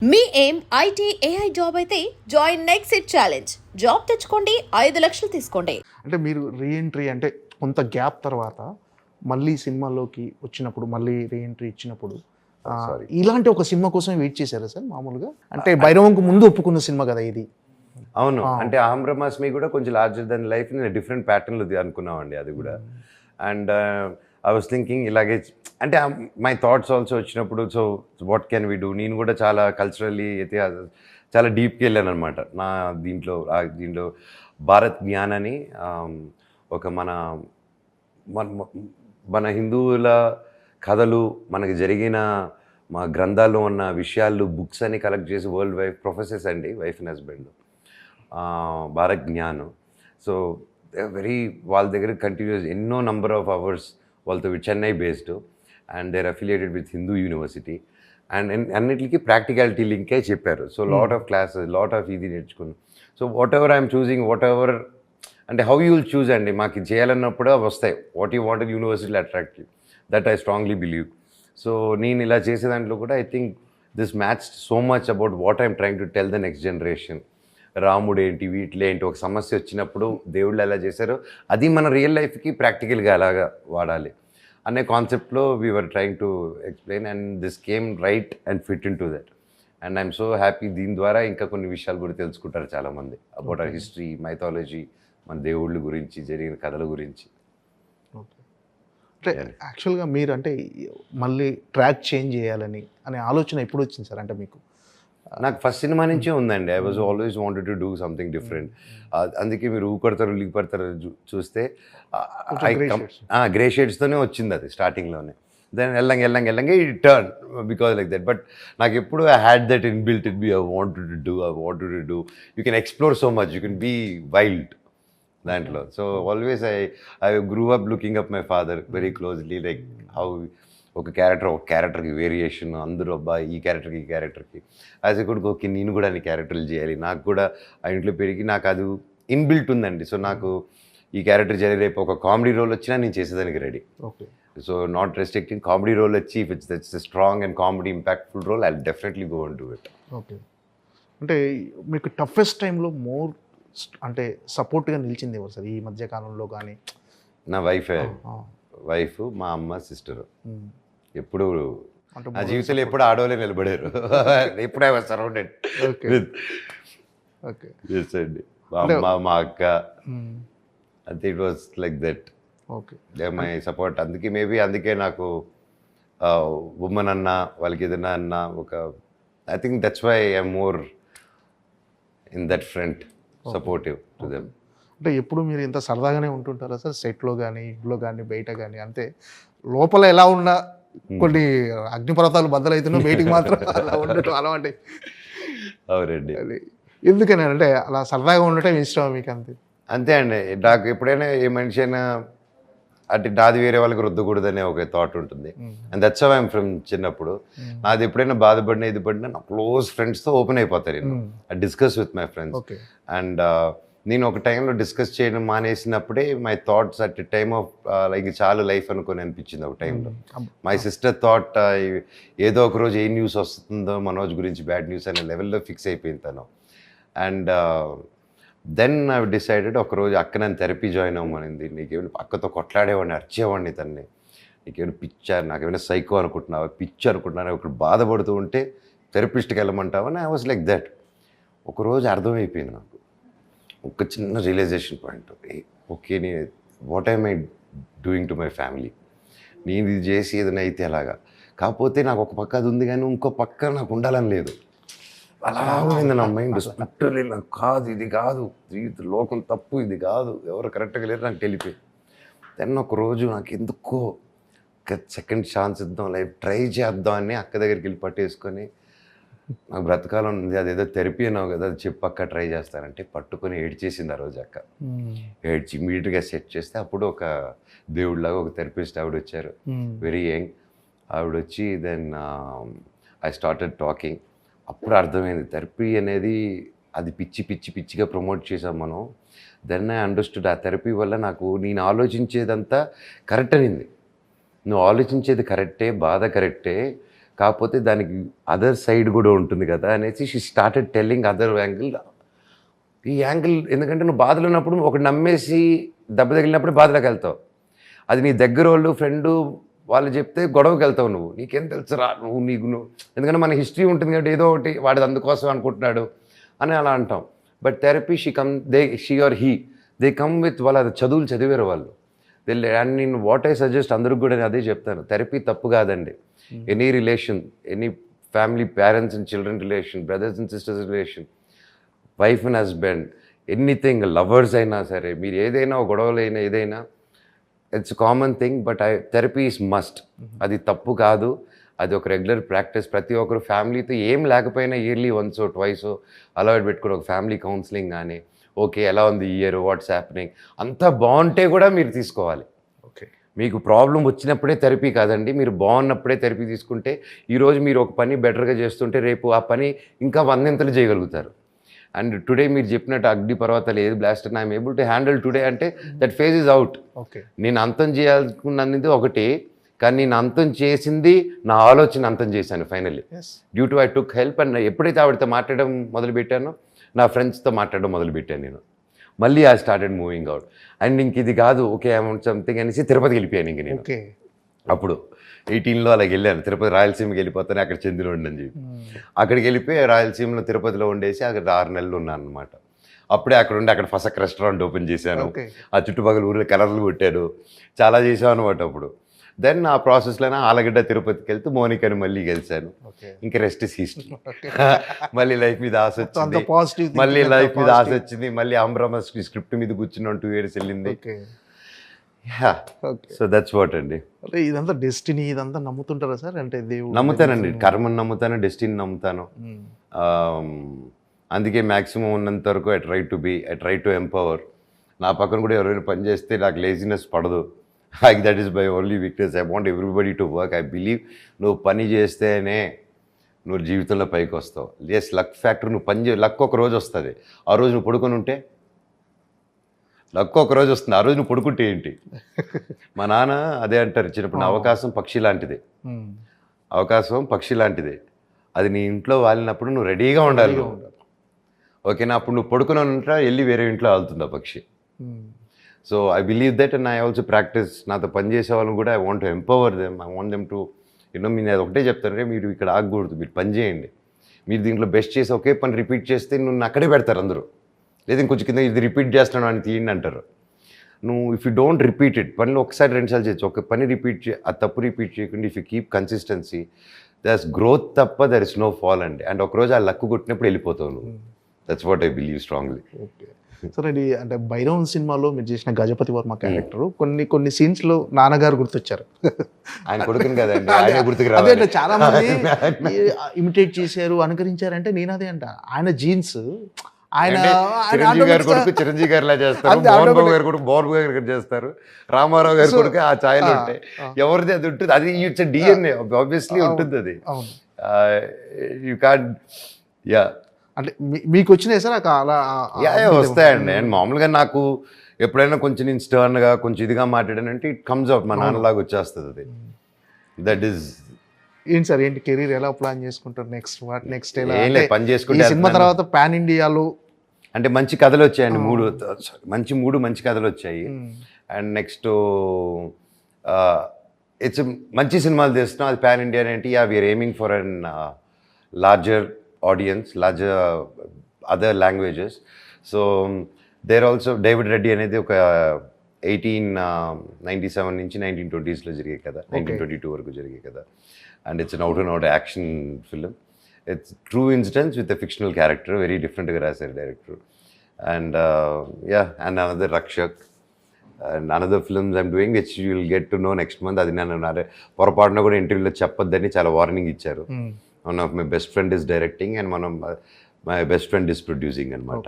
మీ ఏం IT AI job అయితే join next it challenge. Job తెచ్చుకోండి, 5 లక్షలు తీసుకోండి. అంటే మీరు రీఎంట్రీ అంటే కొంత గ్యాప్ తర్వాత మళ్ళీ సినిమాలోకి వచ్చినప్పుడు మళ్ళీ రీఎంట్రీ ఇచ్చినప్పుడు ఇలాంటి ఒక సినిమా కోసం వెయిట్ చేశారా సార్ మామూలుగా? అంటే భైరవంకు ముందు ఒప్పుకున్న సినిమా కదా ఇది. అవును, అంటే ఆమ్ బ్రహ్మాస్మి కూడా కొంచెం లార్జర్ దెన్ లైఫ్ డిఫరెంట్ ప్యాటర్న్లో అనుకున్నామండి అది కూడా. అండ్ ఐ వాస్ థింకింగ్ ఇలాగే, అంటే మై థాట్స్ ఆల్సో వచ్చినప్పుడు so what can we do. నేను కూడా చాలా కల్చరల్లీ అయితే చాలా డీప్కి వెళ్ళాను అనమాట నా దీంట్లో. భారత్ జ్ఞాన్ అని ఒక మన హిందువుల కథలు, మనకి జరిగిన మా గ్రంథాల్లో ఉన్న విషయాలు, బుక్స్ అని కలెక్ట్ చేసి వరల్డ్ వైఫ్ ప్రొఫెసర్స్ అండి, wife and husband, Bharat Gyan. So వాళ్ళ దగ్గర కంటిన్యూస్ ఎన్నో నంబర్ ఆఫ్ అవర్స్ వాళ్ళతో Chennai based and they're affiliated with Hindu university. And అన్నిటికీ ప్రాక్టికాలిటీ లింకే చెప్పారు. So lot of classes, lot of ఇది నేర్చుకున్నాను. So whatever I'm choosing, whatever అంటే హౌ యూ విల్ చూజ్ అండి, మాకు ఇది చేయాలన్నప్పుడు అవి వస్తాయి. వాట్ యూ వాంటెడ్ యూనివర్సిటీలో attract you, that I strongly believe. So నేను ఇలా చేసే దాంట్లో కూడా I think this match so much about what I'm trying to tell the next generation. రాముడు ఏంటి, వీటిలో ఏంటి, ఒక సమస్య వచ్చినప్పుడు దేవుళ్ళు ఎలా చేశారో అది మన రియల్ లైఫ్కి ప్రాక్టికల్గా అలాగా వాడాలి అనే కాన్సెప్ట్లో we are trying to explain. And this came right and fit in to that. And I'm so happy. దీని ద్వారా ఇంకా కొన్ని విషయాలు కూడా తెలుసుకుంటారు చాలామంది అబౌట్ అవర్ హిస్టరీ, మైథాలజీ, మన దేవుళ్ళ గురించి, జరిగిన కథల గురించి. అంటే యాక్చువల్గా మీరు అంటే మళ్ళీ ట్రాక్ చేంజ్ చేయాలని అనే ఆలోచన ఎప్పుడు వచ్చింది సార్? అంటే మీకు నాకు ఫస్ట్ సినిమా నుంచే ఉందండి. I was always wanted to do something different. అందుకే మీరు ఊకొడతారు లీక్ పడతారు చూస్తే గ్రే షేడ్స్తోనే వచ్చింది అది స్టార్టింగ్లోనే. దెన్ వెళ్ళంగా ఈ turn because like that. But నాకు ఎప్పుడు I had that in built it be I wanted to do. You can explore so much, you can be wild దాంట్లో. So always I grew up looking up my father very closely, like how ఒక క్యారెక్టర్కి variation, అందరూ అబ్బాయి ఈ క్యారెక్టర్కి as a కొడుకు okay నేను కూడా అన్ని క్యారెక్టర్లు చేయాలి. నాకు కూడా ఆ ఇంట్లో పెరిగి నాకు అది ఇన్బిల్ట్ ఉందండి. సో నాకు ఈ క్యారెక్టర్ చేయాలి, రేపు ఒక కామెడీ రోల్ వచ్చినా నేను చేసేదానికి ready. Okay. So not restricting, comedy role వచ్చి if it's strong and comedy impactful role I definitely go and do it. Okay. అంటే మీకు టఫెస్ట్ టైంలో మోర్ అంటే సపోర్ట్గా నిలిచింది ఎవరు సార్ ఈ మధ్య కాలంలో? కానీ నా వైఫ్, మా అమ్మ, సిస్టరు. ఎప్పుడు నా జీవితంలో ఎప్పుడు ఆడవాళ్ళే నిలబడారు. ఎప్పుడు ఐ వాజ్ సరౌండెడ్ విత్ అండి మా అమ్మ, మా అక్క. అంతే, it was like that. Okay, my support. అందుకే నాకు ఉమెన్ అన్నా, వాళ్ళకి ఏదైనా అన్నా ఒక I think that's why I'm more in that front supportive to them. అంటే ఎప్పుడు మీరు ఇంత సరదాగానే ఉంటుంటారా సార్ సెట్లో కానీ, ఇంట్లో కానీ, బయట కానీ? అంతే లోపల ఎలా ఉన్నా కొన్ని అగ్నిపర్వతాలు బద్దలవుతున్నా బయటికి మాత్రం అలా ఉండటం అలవాటు. అవునండి. అది ఎందుకని అంటే అలా సరదాగా ఉండటం ఇష్టం మీకు? అంతే అండి. నాకు ఎప్పుడైనా ఏ మనిషి అయినా అంటే నాది వేరే వాళ్ళకి రుద్దకూడదనే ఒక థాట్ ఉంటుంది. And that's how I'm from చిన్నప్పుడు. నాది ఎప్పుడైనా బాధపడినా ఇది పడినా నా క్లోజ్ ఫ్రెండ్స్తో ఓపెన్ అయిపోతారు. నేను I discuss with my friends. And నేను ఒక టైంలో డిస్కస్ చేయడం మానేసినప్పుడే my thoughts at time of like చాలా లైఫ్ అనుకొని అనిపించింది ఒక టైంలో. మై సిస్టర్ థాట్ ఏదో ఒక రోజు ఏ న్యూస్ వస్తుందో మనోజ్ గురించి, బ్యాడ్ న్యూస్ అనే లెవెల్లో ఫిక్స్ అయిపోయింది తను. అండ్ దెన్ ఐ డిసైడెడ్ ఒకరోజు అక్క నన్ను థెరపీ జాయిన్ అవ్వమనింది. నీకేమైనా అక్కతో కొట్లాడేవాడిని, అరిచేవాడిని తన్ని, నీకేమైనా పిచ్చారు, నాకేమైనా సైకో అనుకుంటున్నావా, పిచ్చి అనుకుంటున్నాను, ఒకరు బాధపడుతూ ఉంటే థెరపిస్ట్కి వెళ్ళమంటావని ఐ వాజ్ లైక్ దట్. ఒకరోజు అర్థమైపోయింది నాకు ఒక చిన్న రియలైజేషన్ పాయింట్. ఓకే, నేను what I'm I doing to my family, నేను ఇది చేసి ఏదైనా అయితే అలాగా. కాకపోతే నాకు ఒక పక్క అది ఉంది కానీ ఇంకో పక్క నాకు ఉండాలని లేదు. అలా ఉంది నా మైండ్. స్పిరిచువల్లీ నాకు కాదు, ఇది కాదు, లోకం తప్పు, ఇది కాదు, ఎవరు కరెక్ట్గా లేరు, నాకు తెలిపోయింది. దెన్ ఒకరోజు నాకు ఎందుకో సెకండ్ ఛాన్స్ ఇద్దాం, లైఫ్ ట్రై చేద్దాం అని అక్క దగ్గరికి వెళ్ళి పట్టేసుకొని, నాకు బ్రతకాలం ఉంది, అదేదో థెరపీ అన్నావు కదా, అది చెప్పక్క ట్రై చేస్తానంటే పట్టుకొని ఏడ్చేసింది ఆ రోజు అక్క. ఏడ్చి ఇమీడియట్గా సెట్ చేస్తే అప్పుడు ఒక దేవుడిలాగా ఒక థెరపిస్ట్ ఆవిడ వచ్చారు, వెరీ యంగ్ ఆవిడ వచ్చి. Then I started talking. అప్పుడు అర్థమైంది థెరపీ అనేది అది పిచ్చిగా ప్రమోట్ చేసాం మనం. దెన్ ఐ అండర్స్టూడ్ ఆ థెరపీ వల్ల నాకు నేను ఆలోచించేదంతా కరెక్ట్ అనింది. నువ్వు ఆలోచించేది కరెక్టే, బాధ కరెక్టే, కాకపోతే దానికి అదర్ సైడ్ కూడా ఉంటుంది కదా అనేసి she started telling other angle. ఈ యాంగిల్ ఎందుకంటే నువ్వు బాధలో ఉన్నప్పుడు ఒకటి నమ్మేసి దెబ్బ తగిలినప్పుడు బాధలోకి వెళ్తావు. అది నీ దగ్గర వాళ్ళు ఫ్రెండు వాళ్ళు చెప్తే గొడవకి వెళ్తావు. నీకేం తెలుసురా నువ్వు ఎందుకంటే మన హిస్టరీ ఉంటుంది కాబట్టి ఏదో ఒకటి వాడి అందుకోసం అనుకుంటున్నాడు అని అలా అంటాం. But therapy she or he they come with వాళ్ళ చదువులు చదివారు వాళ్ళు. అండ్ నేను వాట్ ఐ సజెస్ట్ అందరికి కూడా నేను అదే చెప్తాను, థెరపీ తప్పు కాదండి. Any relation, any family, parents and children relation, brothers and sisters relation, wife and husband, anything, lovers అయినా సరే, మీరు ఏదైనా గొడవలు అయినా ఏదైనా it's common thing. But therapy is must. అది తప్పు కాదు, అది ఒక రెగ్యులర్ ప్రాక్టీస్. ప్రతి ఒక్కరు ఫ్యామిలీతో ఏం లేకపోయినా ఇయర్లీ వన్సో ట్వైసో అలవాటు పెట్టుకుని ఒక ఫ్యామిలీ కౌన్సిలింగ్ కానీ, ఓకే ఎలా ఉంది ఇయర్, వాట్స్ హ్యాపెనింగ్, అంతా బాగుంటే కూడా మీరు తీసుకోవాలి. ఓకే, మీకు ప్రాబ్లం వచ్చినప్పుడే థెరపీ కాదండి, మీరు బాగున్నప్పుడే థెరపీ తీసుకుంటే ఈరోజు మీరు ఒక పని బెటర్గా చేస్తుంటే రేపు ఆ పని ఇంకా 100 చేయగలుగుతారు. అండ్ టుడే మీరు చెప్పినట్టు అగ్ని పర్వతాలు ఏది బ్లాస్ట్ అని I'm able to handle today అంటే that phase is out. Okay, నేను అంతం చేయాలనుకున్నది ఒకటి, కానీ నేను అంతం చేసింది నా ఆలోచన అంతం చేశాను finally due to I took help. And ఎప్పుడైతే ఆవిడతో మాట్లాడడం మొదలుపెట్టానో నా ఫ్రెండ్స్తో మాట్లాడడం మొదలుపెట్టాను నేను. మళ్ళీ I started moving out. And ఇంక ఇది కాదు ఓకే అమౌంట్ సంథింగ్ అనేసి తిరుపతికి వెళ్ళిపోయాను ఇంక నేను. అప్పుడు 18లో అలాగ వెళ్ళాను తిరుపతి, రాయలసీమకి వెళ్ళిపోతాను, అక్కడ చెందిన ఉండని చెప్పి అక్కడికి వెళ్ళిపోయి రాయలసీమలో తిరుపతిలో ఉండేసి అక్కడ 6 నెలలు ఉన్నాను అనమాట. అప్పుడే అక్కడ ఉండి అక్కడ ఫసక్ రెస్టారెంట్ ఓపెన్ చేశాను, ఆ చుట్టుపక్కల ఊరిలో కలర్లు కొట్టాను, చాలా చేసాను అనమాట. అప్పుడు దెన్ ఆ ప్రాసెస్లోనే ఆలగడ్డ తిరుపతికి వెళ్తూ మోనికాని మళ్ళీ గెలిచాను. ఇంకా రెస్ట్ ఇస్ హిస్టరీ. మళ్ళీ లైఫ్ మీద ఆశ వచ్చింది, మళ్ళీ ఆంధ్రమ స్క్రిప్ట్ మీద కూర్చున్నాను, 2 years వెళ్ళింది. సో దట్స్ వాట్ అండి. అంటే ఇదంతా డెస్టినీ, ఇదంతా నమ్ముతుంటారా సార్? అంటే దేవుడు నమ్ముతానండి, కర్మను నమ్ముతాను, డెస్టినీ నమ్ముతాను. అందుకే మ్యాక్సిమం ఉన్నంత వరకు ఐ ట్రై టు ఎంపవర్. నా పక్కన కూడా ఎవరైనా పని చేస్తే నాకు లేజినెస్ పడదు. That is my only weakness. I want everybody to work. I believe నువ్వు పని చేస్తేనే నువ్వు జీవితంలో పైకి వస్తావు. Yes, luck factor. నువ్వు లక్ ఒక రోజు వస్తుంది, ఆ రోజు నువ్వు పడుకొని ఉంటే లక్ ఒక రోజు వస్తుంది, ఆ రోజు నువ్వు పడుకుంటే ఏంటి? మా నాన్న అదే అంటారు చిన్నప్పుడు, అవకాశం పక్షి లాంటిది, అవకాశం పక్షి లాంటిది, అది నీ ఇంట్లో వాలినప్పుడు నువ్వు రెడీగా ఉండాలి. ఓకేనా? అప్పుడు నువ్వు పడుకుని ఉంటా, వెళ్ళి వేరే ఇంట్లో వాళ్తుంది ఆ పక్షి. So I believe that and I also practice. నాతో పనిచేసే వాళ్ళని కూడా I want to empower them. I want them to నేను అది ఒకటే చెప్తానంటే, మీరు ఇక్కడ ఆగకూడదు, మీరు పని చేయండి. మీరు దీంట్లో బెస్ట్ చేసి ఒకే పని రిపీట్ చేస్తే నువ్వు అక్కడే పెడతారు అందరూ. లేదా ఇంకొంచెం కింద ఇది రిపీట్ చేస్తున్నాను అని తీయండి అంటారు. నువ్వు if you don't repeat it, పనిలో ఒకసారి 2 సార్లు చేయొచ్చు, ఒక పని రిపీట్ ఆ తప్పు రిపీట్ చేయకుండా if you keep consistency, దర్స్ growth తప్ప దర్ ఇస్ నో ఫాల్ అండి. అండ్ ఒకరోజు ఆ లక్కు కొట్టినప్పుడు వెళ్ళిపోతావు నువ్వు. That's what I believe strongly. Okay sir, ఇది అంటే భైరవన్ సినిమాలో మీరు చేసిన గజపతి వర్మ క్యారెక్టర్ కొన్ని సీన్స్లో నాన్నగారు గుర్తొచ్చారు. ఆయన కొడుకుని కదండి, ఆయన గుర్తుకు రావాలి. చాలా మంది ఇమిటేట్ చేశారు, అనుకరించారంటే నేను అదే అంట, ఆయన జీన్స్ ఆయన చిరంజీవి గారి కొడుకు చిరంజీవి గారిలా చేస్తారు, మోహన్ బాబు గారు కొడుకు మోహన్ బాబు గారు చేస్తారు, రామారావు గారి కొడుకు ఆ ఛాయలు ఉంటాయి. ఎవరిది అది ఉంటుంది, అది ఇట్స్ డిఎన్ఏ ఆబ్వియస్లీ ఉంటుంది. అది యూ కాంట్. యా, అంటే మీకు వచ్చినాయి సార్ అలా? వస్తాయండి. అండ్ మామూలుగా నాకు ఎప్పుడైనా కొంచెం నేను స్టర్న్గా కొంచెం ఇదిగా మాట్లాడానంటే ఇట్ కమ్స్ అవుట్, మా నాన్నలాగా వచ్చేస్తుంది అది. That is. ఏంటి సార్, ఏంటి కెరీర్ ఎలా ప్లాన్ చేసుకుంటారు? నెక్స్ట్ ఎలా పని చేసుకుంటే సినిమా తర్వాత పాన్ ఇండియాలో అంటే మంచి కథలు వచ్చాయండి, 3 మంచి కథలు వచ్చాయి. అండ్ నెక్స్ట్ ఇట్స్ మంచి సినిమాలు తీస్తున్నాం, అది పాన్ ఇండియా ఏంటి, we are aiming for an larger audience, larger other languages. So there also David Reddy అనేది ఒక 1897 నుంచి 1920sలో జరిగే కదా, 1922 వరకు జరిగే కదా. And it's an out and out action film. It's true incidents with a fictional character, very డిఫరెంట్గా రాశారు director. And and another Rakshak and another films I'm doing which you will get to know next month. అది నేను పొరపాటున కూడా ఇంటర్వ్యూలో చెప్పొద్దని చాలా warning ఇచ్చారు. One of my best friend is directing and my best friend is producing అనమాట.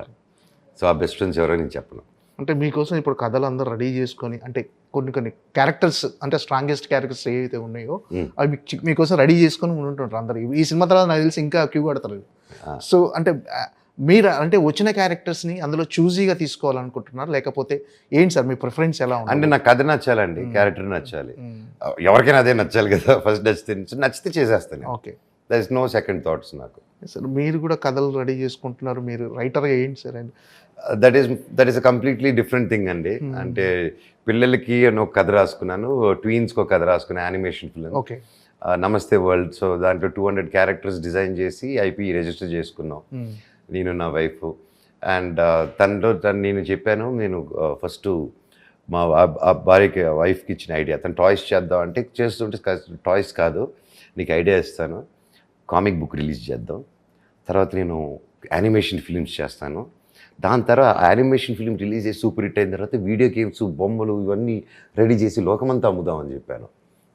So ఆ బెస్ట్ ఫ్రెండ్స్ ఎవరో నేను చెప్పను. అంటే మీకోసం ఇప్పుడు కథలు అందరూ రెడీ చేసుకొని, అంటే కొన్ని క్యారెక్టర్స్, అంటే స్ట్రాంగెస్ట్ క్యారెక్టర్స్ ఏవైతే ఉన్నాయో అవి మీకోసం రెడీ చేసుకొని ఉంటుంటారు అందరు. ఈ సినిమా తర్వాత నాకు తెలిసి ఇంకా క్యూ కడతారు. సో అంటే మీరు అంటే వచ్చిన క్యారెక్టర్స్ని అందులో చూజీగా తీసుకోవాలనుకుంటున్నారు లేకపోతే ఏంటి సార్ మీ ప్రిఫరెన్స్ ఎలా అంటే ఉంది? నాకు కథ నచ్చాలండి, క్యారెక్టర్ నచ్చాలి, ఎవరికైనా అదే నచ్చాలి కదా. ఫస్ట్ నచ్చితే చేసేస్తాను. Okay there is no second thoughts నాకు. సార్ మీరు కూడా కథలు రెడీ చేసుకుంటున్నారు, మీరు రైటర్గా ఏంటి సార్ అండి? That is a completely different thing అండి. అంటే పిల్లలకి నేను ఒక కథ రాసుకున్నాను, ట్వీన్స్కి ఒక కథ రాసుకున్నాను, యానిమేషన్ ఫిల్మ్ ఓకే నమస్తే వరల్డ్. సో దాంట్లో 200 క్యారెక్టర్స్ డిజైన్ చేసి ఐపీ రిజిస్టర్ చేసుకున్నాం నేను నా వైఫ్. అండ్ నేను చెప్పాను, నేను ఫస్ట్ మా భార్యకి వైఫ్కి ఇచ్చిన ఐడియా, తను టాయ్స్ చేద్దాం అంటే చేస్తుంటే టాయ్స్ కాదు నీకు ఐడియా ఇస్తాను, కామిక్ బుక్ రిలీజ్ చేద్దాం, తర్వాత నేను యానిమేషన్ ఫిలిమ్స్ చేస్తాను, దాని తర్వాత యానిమేషన్ ఫిలిం రిలీజ్ చేసి సూపర్ హిట్ అయిన తర్వాత వీడియో గేమ్స్ బొమ్మలు ఇవన్నీ రెడీ చేసి లోకమంతా అమ్ముదామని చెప్పాను.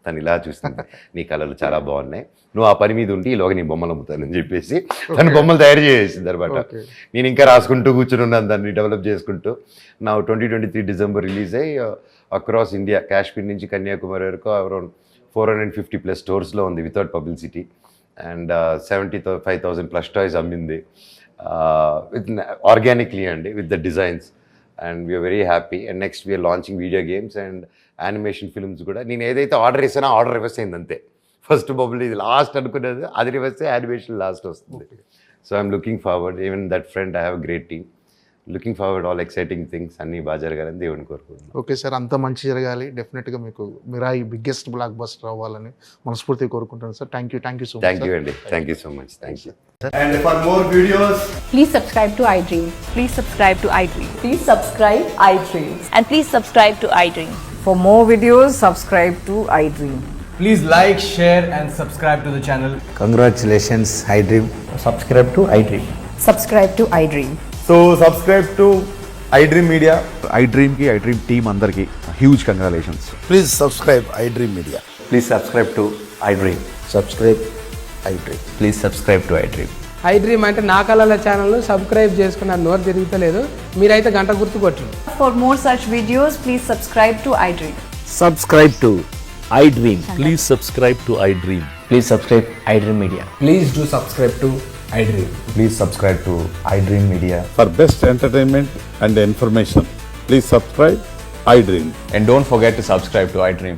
తను ఇలా చూస్తుంది, నీ కళలు చాలా బాగున్నాయి, నువ్వు ఆ పని మీద ఉండి ఈలోగా నీ బొమ్మలు అమ్ముతానని చెప్పేసి తను బొమ్మలు తయారు చేసేసింది అనమాట. నేను ఇంకా రాసుకుంటూ కూర్చుని ఉన్నాను, దాన్ని డెవలప్ చేసుకుంటూ. నా 2023 డిసెంబర్ రిలీజ్ అయ్యి అక్రాస్ ఇండియా, కాశ్మీర్ నుంచి కన్యాకుమారి వరకు అరౌండ్ 450+ స్టోర్స్లో ఉంది without publicity. And 75,000 plus toys అమ్మింది విత్ ఆర్గానిక్లీ అండి, with the designs. And we're very happy. And next we're launching video games and animation films కూడా. నేను ఏదైతే ఆర్డర్ ఇస్తానో ఆర్డర్ రివర్స్ అయింది అంతే. ఫస్ట్ బబుల్ ఇది లాస్ట్ అనుకునేది, అది రివర్స్ యానిమేషన్ లాస్ట్ వస్తుంది. So I'm looking forward, even that friend I have great team, looking forward, all exciting things అన్నీ బాగా జరగాలని దేవుని కోరుకుంటున్నాను. ఓకే సార్, అంత మంచి జరగాలి. డెఫినెట్గా మీకు మిరాయి బిగ్గెస్ట్ బ్లాక్ బస్టర్ అవ్వాలని మనస్ఫూర్తిగా కోరుకుంటాను sir. Thank you so much. Thank you అండి, thank you so much, thank you. And for more videos, Please subscribe to iDream. Please subscribe to iDream. Please subscribe iDream. And please subscribe to iDream. For more videos, subscribe to iDream. please like, share, and subscribe to the channel. Congratulations, iDream. Subscribe to iDream. Subscribe to iDream. So subscribe to iDream Media. iDream ki iDream team andarki huge congratulations. Please subscribe iDream Media. Please subscribe to iDream. Subscribe iDream. Please subscribe to iDream. iDream అంటే నా కళల ఛానల్ను subscribe చేసుకున్న నోరు తిరుగుతలేదు, మీరైతే గంట గుర్తు కొట్టండి. For more such videos, please subscribe to iDream. Subscribe to iDream. Please subscribe to iDream. Please subscribe iDream Media. Please do subscribe to iDream. Please subscribe to iDream Media. For best entertainment and information, please subscribe iDream. And don't forget to subscribe to iDream.